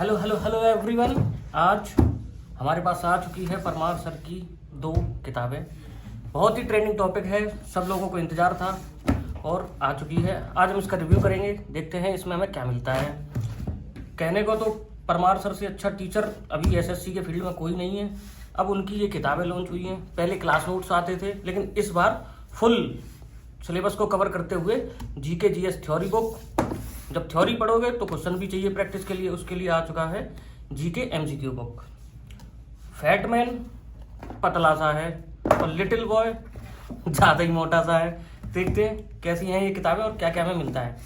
Hello hello hello everyone. आज हमारे पास आ चुकी है परमार सर की 2 किताबें। बहुत ही ट्रेंडिंग टॉपिक है, सब लोगों को इंतज़ार था और आ चुकी है। आज हम इसका रिव्यू करेंगे, देखते हैं इसमें हमें क्या मिलता है। कहने को तो परमार सर से अच्छा टीचर अभी एसएससी के फील्ड में कोई नहीं है। अब उनकी ये किताबें लॉन्च हुई हैं। पहले क्लास नोट्स आते थे, लेकिन इस बार फुल सिलेबस को कवर करते हुए जीके जीएस थ्योरी बुक। जब थ्योरी पढ़ोगे तो क्वेश्चन भी चाहिए प्रैक्टिस के लिए, उसके लिए आ चुका है जीके एमसीक्यू बुक। फैटमैन पतला सा है और लिटिल बॉय ज़्यादा ही मोटा सा है। देखते हैं कैसी हैं ये किताबें और क्या क्या हमें मिलता है।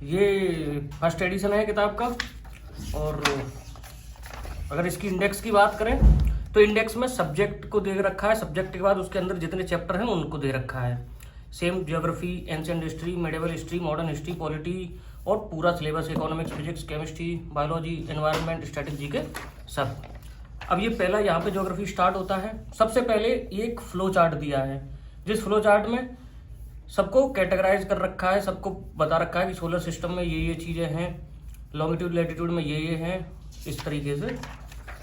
ये फर्स्ट एडिशन है किताब का। और अगर इसकी इंडेक्स की बात करें तो इंडेक्स में सब्जेक्ट को दे रखा है, सब्जेक्ट के बाद उसके अंदर जितने चैप्टर हैं उनको दे रखा है। Same geography, ancient history, medieval history, modern history, polity और पूरा syllabus economics, physics, chemistry, biology, environment, strategy के सब। अब ये पहला यहाँ पे ज्योग्राफी स्टार्ट होता है। सबसे पहले ये एक फ्लो चार्ट दिया है, जिस फ्लो चार्ट में सबको कैटेगराइज कर रखा है, सबको बता रखा है कि सोलर सिस्टम में ये चीज़ें हैं, लॉन्गिट्यूड लैटिट्यूड में ये हैं, इस तरीके से।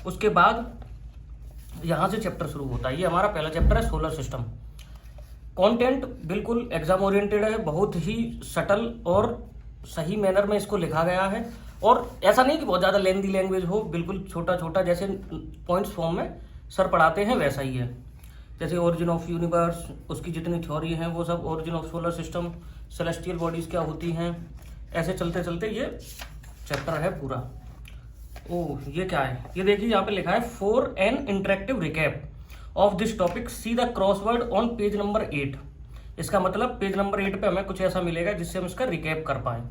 उसके बाद यहाँ से चैप्टर शुरू होता है। ये हमारा पहला चैप्टर है सोलर सिस्टम। कंटेंट बिल्कुल एग्जाम ओरिएंटेड है, बहुत ही सटल और सही मैनर में इसको लिखा गया है। और ऐसा नहीं कि बहुत ज़्यादा लेंदी लैंग्वेज हो, बिल्कुल छोटा छोटा जैसे पॉइंट्स फॉर्म में सर पढ़ाते हैं वैसा ही है। जैसे ओरिजिन ऑफ यूनिवर्स, उसकी जितनी थ्योरी हैं वो सब, origin of solar system, celestial bodies क्या होती हैं, ऐसे चलते चलते ये चैप्टर है पूरा। ओह, ये क्या है? ये देखिए यहाँ पे लिखा है for an interactive recap of this topic see the crossword on page number 8। इसका मतलब पेज नंबर 8 पे हमें कुछ ऐसा मिलेगा जिससे हम इसका रिकैप कर पाए।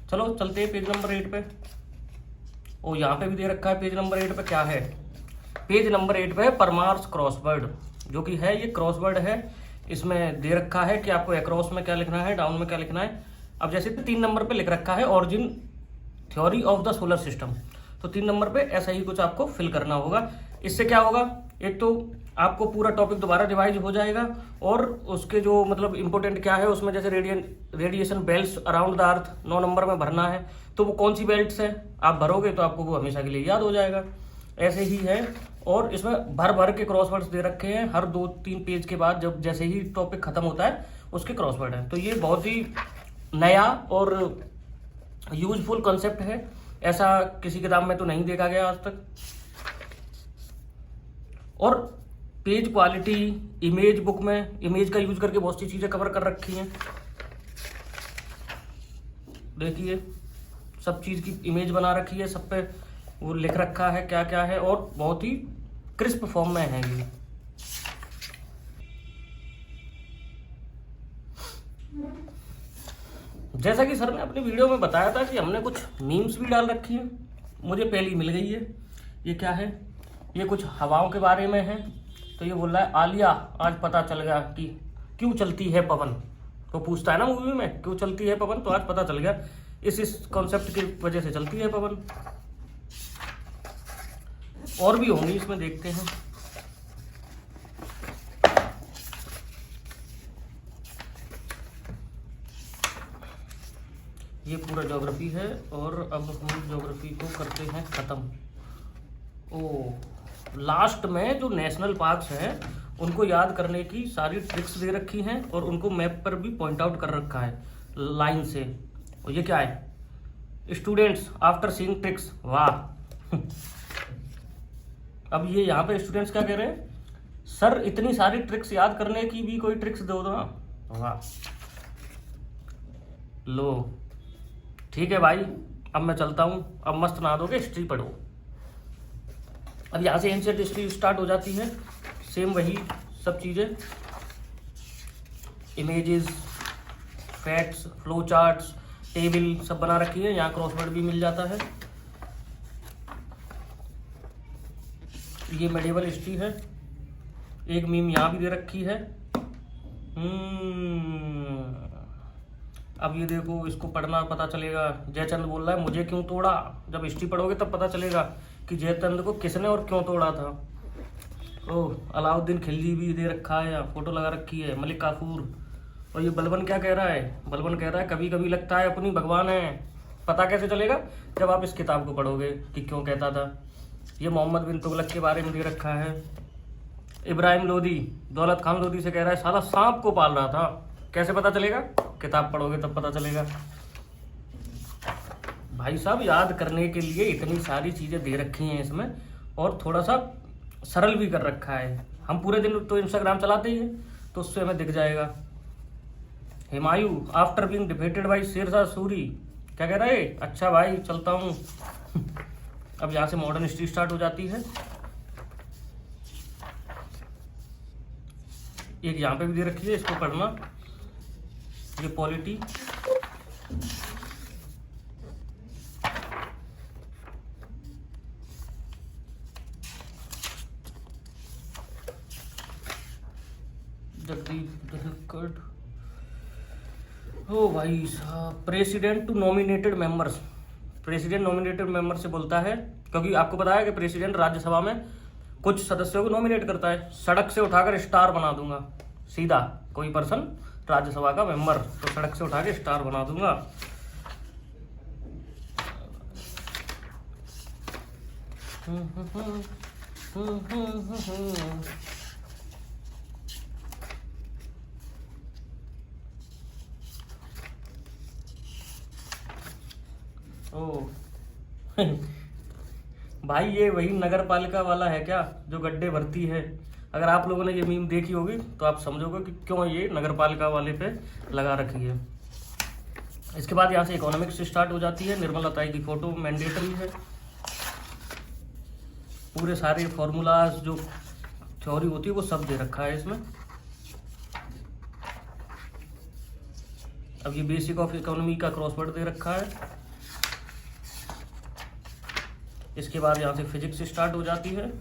चलो चलते हैं पेज नंबर 8 पे। ओ, यहाँ पे भी दे रखा है पेज नंबर 8 पे क्या है। पेज नंबर 8 पे है परमार्स क्रॉसवर्ड, जो कि है ये क्रॉसवर्ड है। इसमें दे रखा है कि आपको अक्रॉस में क्या लिखना है, डाउन में क्या लिखना है। अब जैसे 3 नंबर पे लिख रखा है origin theory of the solar system, तो 3 नंबर पे ऐसा ही कुछ आपको फिल करना होगा। इससे क्या होगा, एक तो आपको पूरा टॉपिक दोबारा रिवाइज हो जाएगा और उसके जो मतलब इंपॉर्टेंट क्या है उसमें, जैसे radiation belts around the earth 9 number में भरना है, तो वो कौन सी बेल्ट्स है आप भरोगे तो आपको वो हमेशा के लिए याद हो जाएगा। ऐसे ही है। और इसमें भर भर के क्रॉसवर्ड्स दे रखे हैं, हर 2-3 पेज के बाद जब जैसे ही टॉपिक खत्म होता है उसके क्रॉसवर्ड है। तो ये बहुत ही नया और यूजफुल कॉन्सेप्ट है, ऐसा किसी किताब में तो नहीं देखा गया आज तक। और पेज क्वालिटी, इमेज बुक में इमेज का यूज करके बहुत सी चीज़ें कवर कर रखी हैं। देखिए सब चीज़ की इमेज बना रखी है, सब पे वो लिख रखा है क्या क्या है, और बहुत ही क्रिस्प फॉर्म में है ये। जैसा कि सर ने अपनी वीडियो में बताया था कि हमने कुछ मीम्स भी डाल रखी है, मुझे पहली मिल गई है। ये क्या है? ये कुछ हवाओं के बारे में है। तो ये बोल रहा है आलिया आज पता चल गया कि क्यों चलती है पवन। तो पूछता है ना मूवी में क्यों चलती है पवन, तो आज पता चल गया इस कॉन्सेप्ट की वजह से चलती है पवन। और भी होंगी इसमें, देखते हैं। ये पूरा ज्योग्राफी है और अब हम ज्योग्राफी को करते हैं खत्म। ओ, लास्ट में जो नेशनल पार्क्स हैं उनको याद करने की सारी ट्रिक्स दे रखी हैं और उनको मैप पर भी पॉइंट आउट कर रखा है लाइन से। और ये क्या है? स्टूडेंट्स आफ्टर सीइंग ट्रिक्स, वाह। अब ये यहाँ पे स्टूडेंट्स क्या कह रहे हैं, सर इतनी सारी ट्रिक्स याद करने की भी कोई ट्रिक्स दो ना। वाह, लो ठीक है भाई, अब मैं चलता हूँ, अब मस्त नहा दोगे, हिस्ट्री पढ़ो। अब यहाँ से एंशिएंट हिस्ट्री स्टार्ट हो जाती है, सेम वही सब चीज़ें, images, facts, flow charts, table सब बना रखी है। यहाँ क्रॉसवर्ड भी मिल जाता है। ये मेडिवल हिस्ट्री है, एक मीम यहाँ भी दे रखी है। अब ये देखो, इसको पढ़ना पता चलेगा। जयचंद बोल रहा है मुझे क्यों तोड़ा। जब हिस्ट्री पढ़ोगे तब पता चलेगा कि जयचंद को किसने और क्यों तोड़ा था। ओह, अलाउद्दीन खिलजी भी दे रखा है, फोटो लगा रखी है, मलिक काफूर। और ये बलबन क्या कह रहा है? बलबन कह रहा है कभी कभी लगता है अपनी भगवान है पता कैसे चलेगा? जब आप इस किताब को पढ़ोगे कि क्यों कहता था। ये मोहम्मद बिन तुगलक के बारे में दे रखा है। इब्राहिम लोदी दौलत खान लोदी से कह रहा है साला सांप को पाल रहा था। कैसे पता चलेगा? किताब पढ़ोगे तब पता चलेगा। भाई साहब, याद करने के लिए इतनी सारी चीज़ें दे रखी हैं इसमें, और थोड़ा सा सरल भी कर रखा है। हम पूरे दिन तो इंस्टाग्राम चलाते ही हैं, तो उससे हमें दिख जाएगा। Humayun after being defeated by Sher Shah Suri, क्या कह रहा है? अच्छा भाई चलता हूँ। अब यहाँ से मॉडर्न हिस्ट्री स्टार्ट हो जाती है। एक यहाँ पे भी दे रखी है, इसको पढ़ना। ये पॉलिटी, जगदीप धनखड़। ओ भाई साहब, president to nominated members. President nominated member से बोलता है, क्योंकि आपको पता है कि प्रेसिडेंट राज्यसभा में कुछ सदस्यों को नॉमिनेट करता है। सड़क से उठाकर स्टार बना दूंगा, सीधा कोई पर्सन राज्यसभा का मेंबर, तो सड़क से उठा के स्टार बना दूंगा। ओ भाई, ये वही नगर पालिका वाला है क्या जो गड्ढे भरती है? अगर आप लोगों ने ये मीम देखी होगी तो आप समझोगे कि क्यों ये नगर पालिका वाले पे लगा रखी है। इसके बाद यहाँ से इकोनॉमिक्स स्टार्ट हो जाती है। निर्मला ताई की फोटो मैंडेटरी है। पूरे सारे फॉर्मूलाज जो थ्योरी होती है वो सब दे रखा है इसमें। अब ये बेसिक ऑफ इकोनॉमी का क्रॉसवर्ड दे रखा है। इसके बाद यहाँ से फिजिक्स स्टार्ट हो जाती है,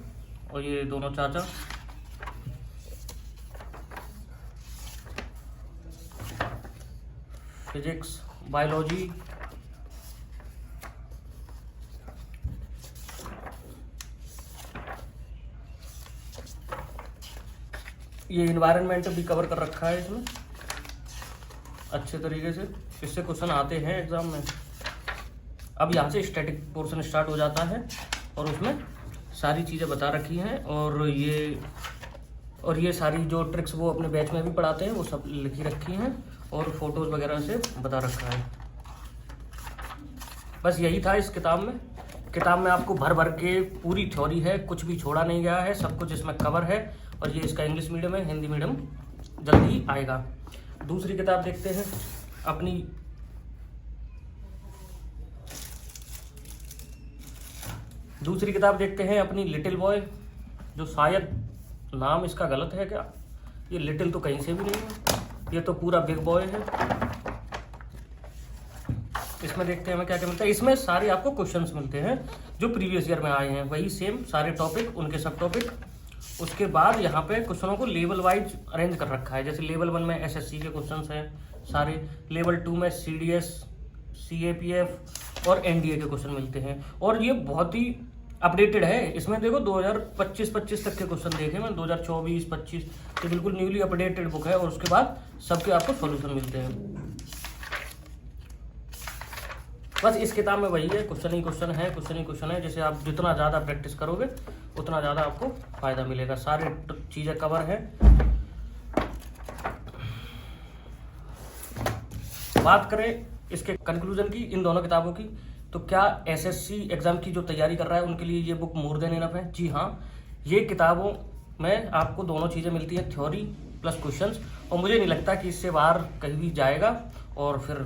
और ये दोनों चाचा फिजिक्स, बायोलॉजी, ये इन्वायरमेंट भी कवर कर रखा है इसमें अच्छे तरीके से। इससे क्वेश्चन आते हैं एग्जाम में। अब यहाँ से स्टैटिक पोर्शन स्टार्ट हो जाता है, और उसमें सारी चीज़ें बता रखी हैं, और ये सारी जो ट्रिक्स वो अपने बैच में भी पढ़ाते हैं वो सब लिखी रखी हैं, और फोटोज़ वगैरह से बता रखा है। बस यही था इस किताब में। किताब में आपको भर भर के पूरी थ्योरी है, कुछ भी छोड़ा नहीं गया है, सब कुछ इसमें कवर है। और ये इसका इंग्लिश मीडियम है, हिंदी मीडियम जल्दी आएगा। दूसरी किताब देखते हैं अपनी। दूसरी किताब देखते हैं अपनी लिटिल बॉय, जो शायद नाम इसका गलत है क्या? ये लिटिल तो कहीं से भी नहीं है, ये तो पूरा बिग बॉय है। इसमें देखते हैं हमें क्या क्या मिलता है। इसमें सारे आपको क्वेश्चंस मिलते हैं जो प्रीवियस ईयर में आए हैं, वही सेम सारे टॉपिक, उनके सब टॉपिक। उसके बाद यहाँ पे क्वेश्चनों को लेवल वाइज अरेंज कर रखा है। जैसे लेवल 1 में SSC के क्वेश्चंस हैं सारे, लेवल 2 में CDS, CAPF और NDA के क्वेश्चन मिलते हैं। और ये बहुत ही अपडेटेड है। इसमें देखो 2025 तक के क्वेश्चन देखे मैं, 2024-25, ये बिल्कुल न्यूली अपडेटेड बुक है। और उसके बाद सबके आपको सॉल्यूशन मिलते हैं। बस इस किताब में वही है, क्वेश्चन ही क्वेश्चन है, क्वेश्चन ही क्वेश्चन है। जैसे आप जितना ज़्यादा प्रैक्टिस करोगे उतना ज़्यादा आपको फायदा मिलेगा। सारे चीज़ें कवर है। बात करें इसके कंक्लूजन की, इन दोनों किताबों की, तो क्या SSC एग्जाम की जो तैयारी कर रहा है उनके लिए ये बुक मोर देन इनफ है? जी हाँ, ये किताबों में आपको दोनों चीज़ें मिलती हैं, थ्योरी प्लस क्वेश्चंस। और मुझे नहीं लगता कि इससे बाहर कहीं भी जाएगा, और फिर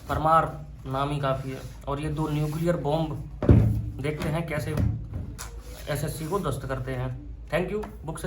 परमार नाम ही काफ़ी है। और ये 2 न्यूक्लियर बॉम्ब देखते हैं कैसे SSC को ध्वस्त करते हैं। Thank you. बुक से